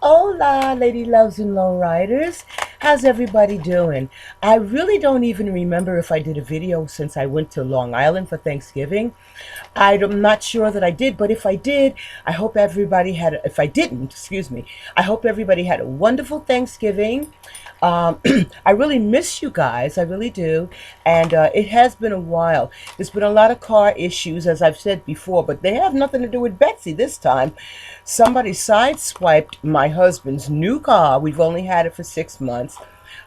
Hola, Lady Loves and Lowriders. How's everybody doing? I really don't even remember if I did a video since I went to Long Island for Thanksgiving. I'm not sure that I did, but if I did, I hope everybody had, if I didn't, excuse me, I hope everybody had a wonderful Thanksgiving. Um, I really miss you guys, I really do. And it has been a while. There's been a lot of car issues, as I've said before, but they have nothing to do with Betsy this time. Somebody sideswiped my husband's new car. We've only had it for 6 months.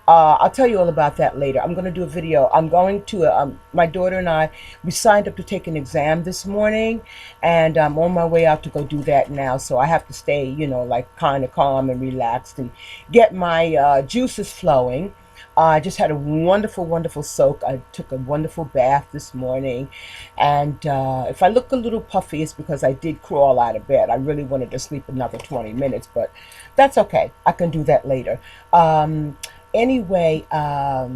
I'll tell you all about that later. I'm going to do a video. I'm going to, my daughter and I, we signed up to take an exam this morning, and I'm on my way out to go do that now. So I have to stay, like kind of calm and relaxed and get my juices flowing. I just had a wonderful, wonderful soak. I took a wonderful bath this morning. And if I look a little puffy, it's because I did crawl out of bed. I really wanted to sleep another 20 minutes, but that's okay. I can do that later. Anyway, I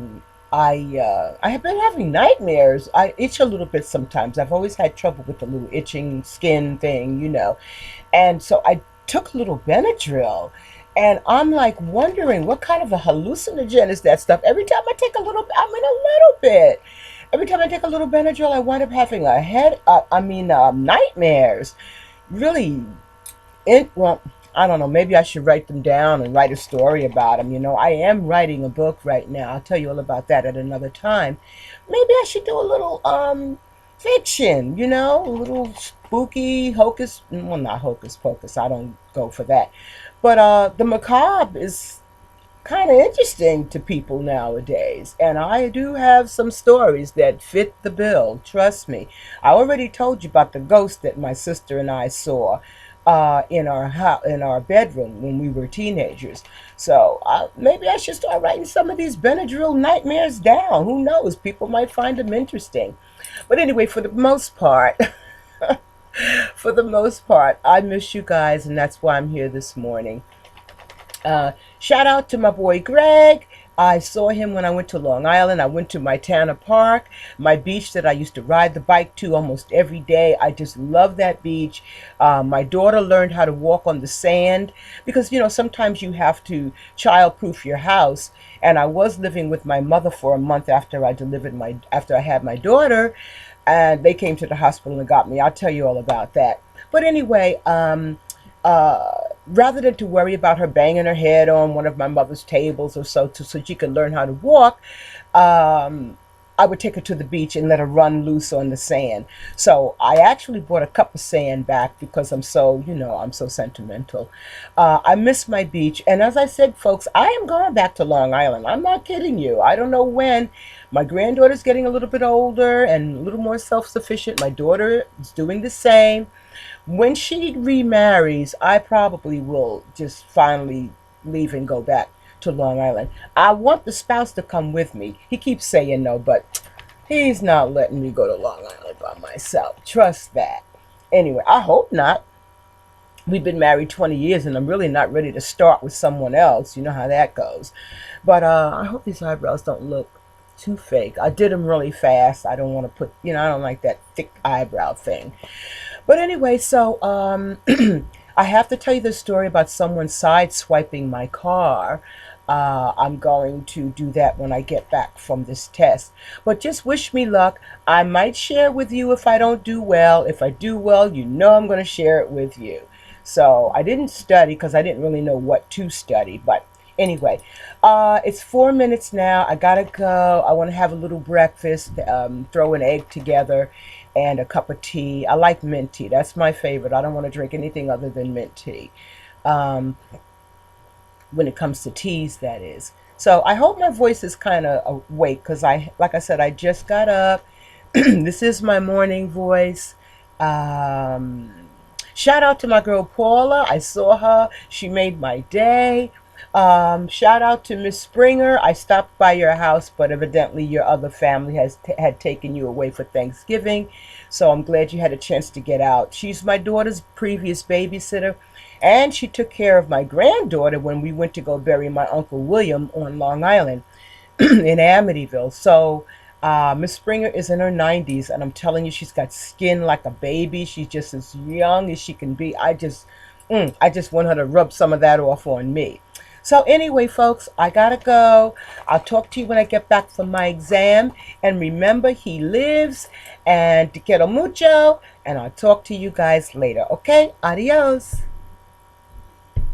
have been having nightmares. I itch a little bit sometimes. I've always had trouble with the little itching skin thing. And so I took a little Benadryl, and I'm like wondering what kind of a hallucinogen is that stuff. Every time I take a little, I mean a little bit. Every time I take a little Benadryl, I wind up having a nightmares. Really, well, I don't know. Maybe I should write them down and write a story about them. I am writing a book right now. I'll tell you all about that at another time. Maybe I should do a little fiction. A little spooky hocus. Well, not hocus pocus. I don't go for that. But the macabre is kind of interesting to people nowadays. And I do have some stories that fit the bill. Trust me. I already told you about the ghost that my sister and I saw in our house, in our bedroom when we were teenagers. So maybe I should start writing some of these Benadryl nightmares down. Who knows? People might find them interesting. But anyway, for the most part, for the most part, I miss you guys, and that's why I'm here this morning. Shout out to my boy Greg. I saw him when I went to Long Island. I went to my Tana Park, my beach that I used to ride the bike to almost every day. I just love that beach. My daughter learned how to walk on the sand because, sometimes you have to childproof your house. And I was living with my mother for a month after I had my daughter, and they came to the hospital and got me. I'll tell you all about that. But anyway, rather than to worry about her banging her head on one of my mother's tables or so she could learn how to walk, I would take her to the beach and let her run loose on the sand. So I actually brought a cup of sand back because I'm so sentimental. I miss my beach. And as I said, folks, I am going back to Long Island. I'm not kidding you. I don't know when. My granddaughter's getting a little bit older and a little more self-sufficient. My daughter is doing the same. When she remarries, I probably will just finally leave and go back to Long Island. I want the spouse to come with me. He keeps saying no, but he's not letting me go to Long Island by myself. Trust that. Anyway, I hope not. We've been married 20 years and I'm really not ready to start with someone else. You know how that goes. But I hope these eyebrows don't look too fake. I did them really fast. I don't want to put, I don't like that thick eyebrow thing. But anyway, so I have to tell you the story about someone sideswiping my car. I'm going to do that when I get back from this test. But just wish me luck. I might share with you if I don't do well. If I do well, I'm going to share it with you. So I didn't study because I didn't really know what to study. But anyway, it's 4 minutes now. I gotta go. I want to have a little breakfast, throw an egg together and a cup of tea. I like mint tea. That's my favorite. I don't want to drink anything other than mint tea. When it comes to teas, that is. So I hope my voice is kind of awake because like I said, I just got up. This is my morning voice. Shout out to my girl Paula. I saw her. She made my day. Shout out to Miss Springer. I stopped by your house, but evidently your other family had taken you away for Thanksgiving. So I'm glad you had a chance to get out. She's my daughter's previous babysitter, and she took care of my granddaughter when we went to go bury my Uncle William on Long Island in Amityville. So Miss Springer is in her 90s, and I'm telling you, she's got skin like a baby. She's just as young as she can be. I just I just want her to rub some of that off on me. So anyway, folks, I gotta go. I'll talk to you when I get back from my exam. And remember, he lives. And te quiero mucho. And I'll talk to you guys later. Okay? Adios.